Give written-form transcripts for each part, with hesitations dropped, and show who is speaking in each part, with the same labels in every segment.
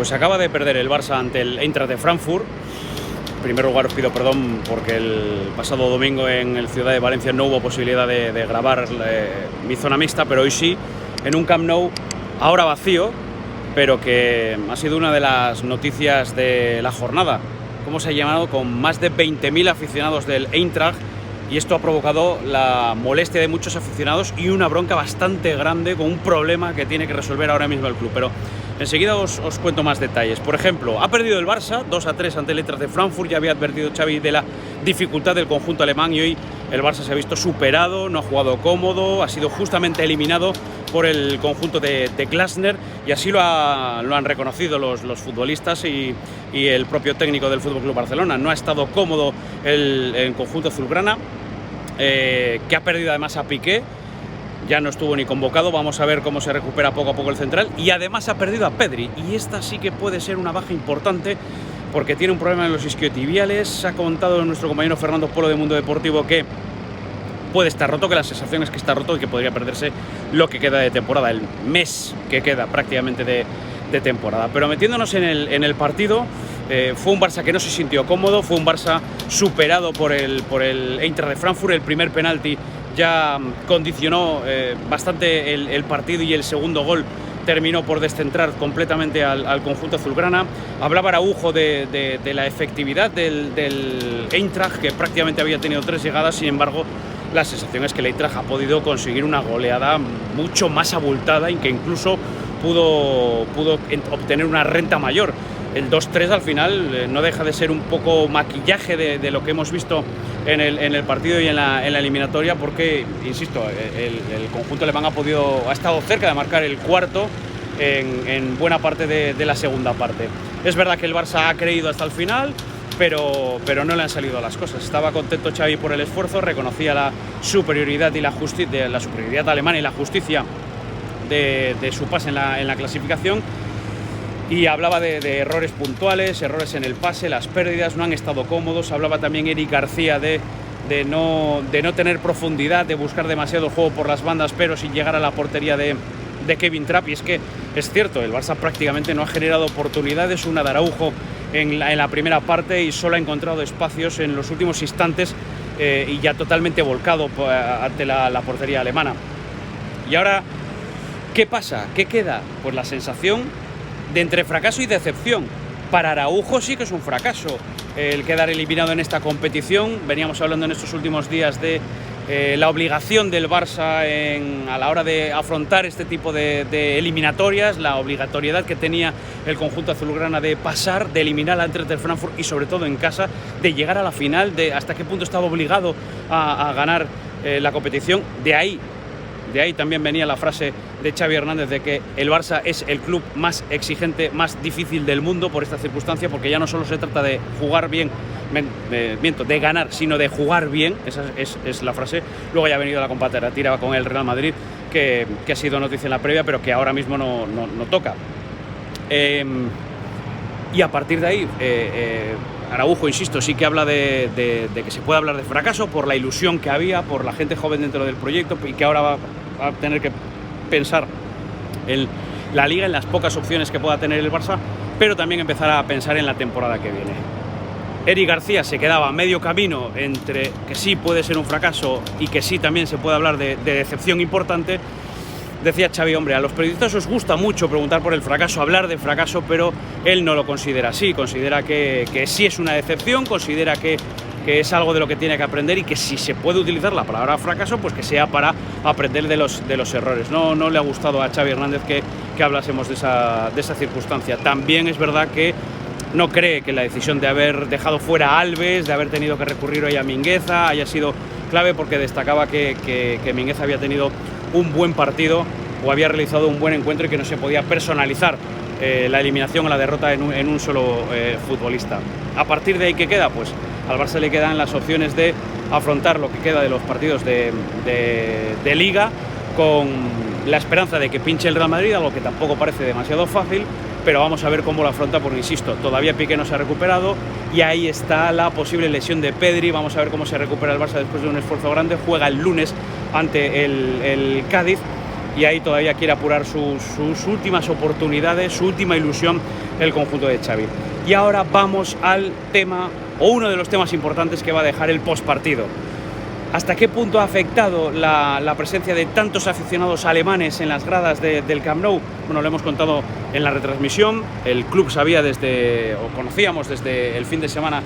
Speaker 1: Pues acaba de perder el Barça ante el Eintracht de Frankfurt. En primer lugar os pido perdón porque el pasado domingo en el Ciudad de Valencia no hubo posibilidad de grabar mi zona mixta, pero hoy sí, en un Camp Nou ahora vacío, pero que ha sido una de las noticias de la jornada. Como se ha llamado, con más de 20.000 aficionados del Eintracht, y esto ha provocado la molestia de muchos aficionados y una bronca bastante grande con un problema que tiene que resolver ahora mismo el club. Pero enseguida os cuento más detalles. Por ejemplo, ha perdido el Barça 2-3 ante el Eintracht de Frankfurt. Ya había advertido Xavi de la dificultad del conjunto alemán y hoy el Barça se ha visto superado, no ha jugado cómodo, ha sido justamente eliminado por el conjunto de Glasner, y así lo han reconocido los futbolistas y el propio técnico del FC Barcelona. No ha estado cómodo el conjunto azulgrana, que ha perdido además a Piqué. Ya no estuvo ni convocado, vamos a ver cómo se recupera poco a poco el central, y además ha perdido a Pedri, y esta sí que puede ser una baja importante porque tiene un problema en los isquiotibiales. Ha contado nuestro compañero Fernando Polo de Mundo Deportivo que puede estar roto, que la sensación es que está roto y que podría perderse lo que queda de temporada, el mes que queda prácticamente de temporada. Pero metiéndonos en el partido, fue un Barça que no se sintió cómodo, fue un Barça superado por el Eintracht de Frankfurt. El primer penalti ya condicionó bastante el partido, y el segundo gol terminó por descentrar completamente al conjunto azulgrana. Hablaba Araujo de la efectividad del Eintracht, que prácticamente había tenido 3 llegadas. Sin embargo, la sensación es que el Eintracht ha podido conseguir una goleada mucho más abultada y que incluso pudo obtener una renta mayor. El 2-3 al final no deja de ser un poco maquillaje de lo que hemos visto en el partido y en la eliminatoria, porque, insisto, el conjunto alemán ha estado cerca de marcar el cuarto en buena parte de la segunda parte. Es verdad que el Barça ha creído hasta el final, pero no le han salido las cosas. Estaba contento Xavi por el esfuerzo, reconocía la superioridad y la superioridad alemana y la justicia de su pase en la clasificación. Y hablaba de errores puntuales, errores en el pase, las pérdidas, no han estado cómodos. Hablaba también Eric García de no tener profundidad, de buscar demasiado el juego por las bandas, pero sin llegar a la portería de Kevin Trapp. Y es que es cierto, el Barça prácticamente no ha generado oportunidades. Una de Araujo en la primera parte, y solo ha encontrado espacios en los últimos instantes, y ya totalmente volcado ante la portería alemana. Y ahora, ¿qué pasa? ¿Qué queda? Pues la sensación de entre fracaso y decepción. Para Araujo sí que es un fracaso el quedar eliminado en esta competición. Veníamos hablando en estos últimos días de la obligación del Barça a la hora de afrontar este tipo de eliminatorias, la obligatoriedad que tenía el conjunto azulgrana de pasar, de eliminar al Eintracht de Frankfurt, y sobre todo en casa, de llegar a la final, de hasta qué punto estaba obligado a ganar la competición. De ahí también venía la frase de Xavi Hernández de que el Barça es el club más exigente, más difícil del mundo por esta circunstancia, porque ya no solo se trata de jugar bien, de ganar, sino de jugar bien. Esa es la frase. Luego ya ha venido la comparativa con el Real Madrid, que ha sido noticia en la previa, pero que ahora mismo no toca. Y a partir de ahí, Araujo, insisto, sí que habla de que se puede hablar de fracaso por la ilusión que había, por la gente joven dentro del proyecto, y que ahora va a tener que pensar en la Liga, en las pocas opciones que pueda tener el Barça, pero también empezar a pensar en la temporada que viene. Eric García se quedaba a medio camino entre que sí puede ser un fracaso y que sí también se puede hablar de decepción importante. Decía Xavi, hombre, a los periodistas os gusta mucho preguntar por el fracaso, hablar de fracaso, pero él no lo considera así. Considera que sí es una decepción, considera que es algo de lo que tiene que aprender, y que si se puede utilizar la palabra fracaso, pues que sea para aprender de los errores. No le ha gustado a Xavi Hernández que hablásemos de esa circunstancia. También es verdad que no cree que la decisión de haber dejado fuera a Alves, de haber tenido que recurrir hoy a Mingueza, haya sido clave, porque destacaba que Mingueza había tenido un buen partido o había realizado un buen encuentro, y que no se podía personalizar la eliminación o la derrota en un solo futbolista. A partir de ahí, ¿qué queda? Pues al Barça le quedan las opciones de afrontar lo que queda de los partidos de Liga, con la esperanza de que pinche el Real Madrid, algo que tampoco parece demasiado fácil, pero vamos a ver cómo lo afronta, porque, insisto, todavía Piqué no se ha recuperado, y ahí está la posible lesión de Pedri. Vamos a ver cómo se recupera el Barça después de un esfuerzo grande. Juega el lunes ante el Cádiz, y ahí todavía quiere apurar sus últimas oportunidades, su última ilusión el conjunto de Xavi. Y ahora vamos al tema, o uno de los temas importantes que va a dejar el postpartido. ¿Hasta qué punto ha afectado la presencia de tantos aficionados alemanes en las gradas del Camp Nou? Bueno, lo hemos contado en la retransmisión. El club sabía conocíamos desde el fin de semana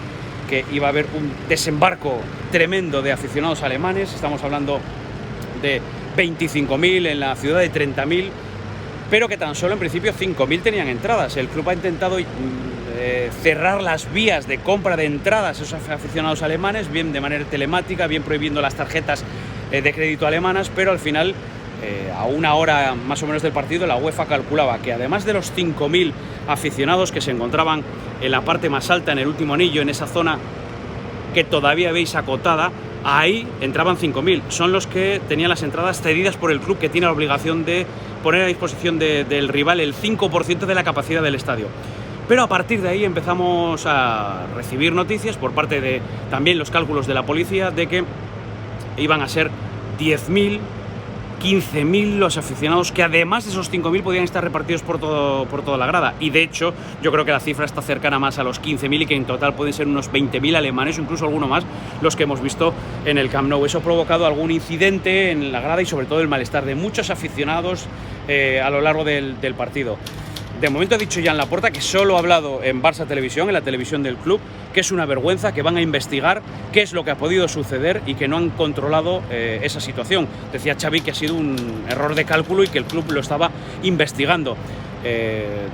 Speaker 1: que iba a haber un desembarco tremendo de aficionados alemanes. Estamos hablando de 25.000 en la ciudad de 30.000, pero que tan solo en principio 5.000 tenían entradas. El club ha intentado cerrar las vías de compra de entradas a esos aficionados alemanes, bien de manera telemática, bien prohibiendo las tarjetas de crédito alemanas, pero al final, a una hora más o menos del partido, la UEFA calculaba que además de los 5.000 aficionados que se encontraban en la parte más alta, en el último anillo, en esa zona que todavía veis acotada, ahí entraban 5.000. Son los que tenían las entradas cedidas por el club, que tiene la obligación de poner a disposición del rival el 5% de la capacidad del estadio. Pero a partir de ahí empezamos a recibir noticias por parte de también los cálculos de la policía de que iban a ser 10.000, 15.000 los aficionados, que además de esos 5.000 podían estar repartidos por toda la grada. Y de hecho, yo creo que la cifra está cercana más a los 15.000 y que en total pueden ser unos 20.000 alemanes o incluso alguno más los que hemos visto en el Camp Nou. Eso ha provocado algún incidente en la grada y sobre todo el malestar de muchos aficionados a lo largo del partido. De momento ha dicho Joan Laporta, que solo ha hablado en Barça Televisión, en la televisión del club, que es una vergüenza, que van a investigar qué es lo que ha podido suceder y que no han controlado esa situación. Decía Xavi que ha sido un error de cálculo y que el club lo estaba investigando.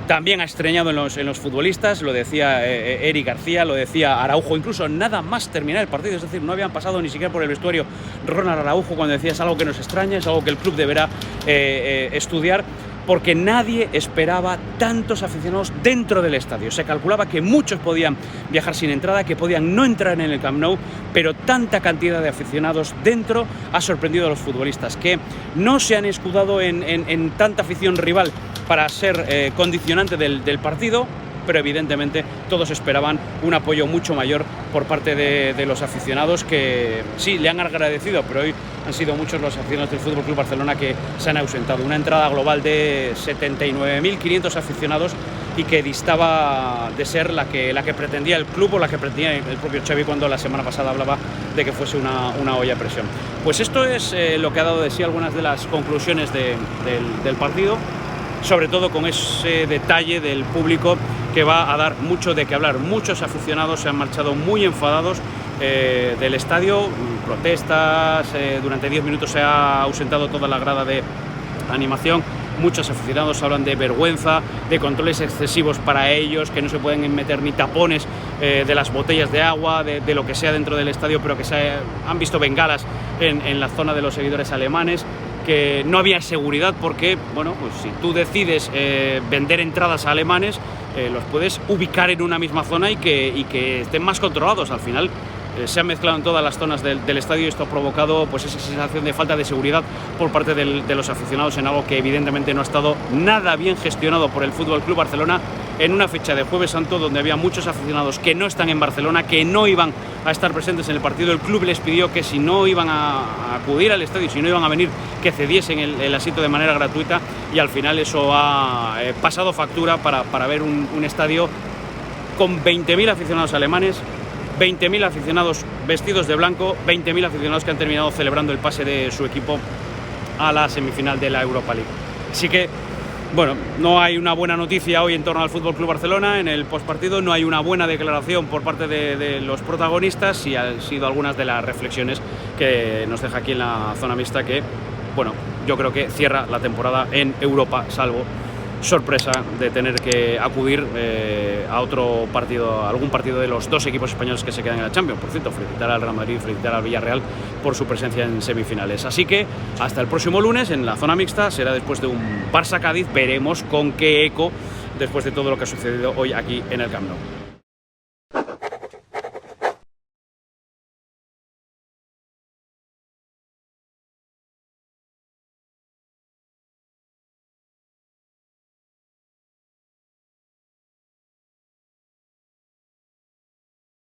Speaker 1: También ha extrañado en los futbolistas, lo decía Eric García, lo decía Araujo, incluso nada más terminar el partido, es decir, no habían pasado ni siquiera por el vestuario Ronald Araujo cuando decía: es algo que nos extraña, es algo que el club deberá estudiar, porque nadie esperaba tantos aficionados dentro del estadio. Se calculaba que muchos podían viajar sin entrada, que podían no entrar en el Camp Nou, pero tanta cantidad de aficionados dentro ha sorprendido a los futbolistas, que no se han escudado en tanta afición rival para ser condicionante del partido, pero evidentemente todos esperaban un apoyo mucho mayor por parte de los aficionados, que sí, le han agradecido, pero hoy han sido muchos los aficionados del Fútbol Club Barcelona que se han ausentado. Una entrada global de 79.500 aficionados y que distaba de ser la que pretendía el club o la que pretendía el propio Xavi cuando la semana pasada hablaba de que fuese una olla a presión. Pues esto es lo que ha dado de sí algunas de las conclusiones del partido, sobre todo con ese detalle del público que va a dar mucho de qué hablar. Muchos aficionados se han marchado muy enfadados del estadio, protestas, durante 10 minutos se ha ausentado toda la grada de animación. Muchos aficionados hablan de vergüenza, de controles excesivos para ellos, que no se pueden meter ni tapones de las botellas de agua, de lo que sea dentro del estadio, pero que han visto bengalas en la zona de los seguidores alemanes, que no había seguridad porque, bueno, pues si tú decides vender entradas a alemanes, los puedes ubicar en una misma zona y que estén más controlados. Al final se han mezclado en todas las zonas del estadio y esto ha provocado pues esa sensación de falta de seguridad por parte de los aficionados, en algo que evidentemente no ha estado nada bien gestionado por el Fútbol Club Barcelona en una fecha de Jueves Santo donde había muchos aficionados que no están en Barcelona, que no iban a estar presentes en el partido. El club les pidió que si no iban a acudir al estadio, si no iban a venir, que cediesen el asiento de manera gratuita, y al final eso ha pasado factura para ver un estadio con 20.000 aficionados alemanes, 20.000 aficionados vestidos de blanco, 20.000 aficionados que han terminado celebrando el pase de su equipo a la semifinal de la Europa League. Así que, bueno, no hay una buena noticia hoy en torno al Fútbol Club Barcelona en el postpartido, no hay una buena declaración por parte de los protagonistas, y han sido algunas de las reflexiones que nos deja aquí en la zona mixta, que, bueno, yo creo que cierra la temporada en Europa, salvo sorpresa de tener que acudir a otro partido, a algún partido de los dos equipos españoles que se quedan en la Champions. Por cierto, felicitar al Real Madrid y felicitar al Villarreal por su presencia en semifinales. Así que hasta el próximo lunes en la zona mixta, será después de un Barça-Cádiz. Veremos con qué eco después de todo lo que ha sucedido hoy aquí en el Camp Nou.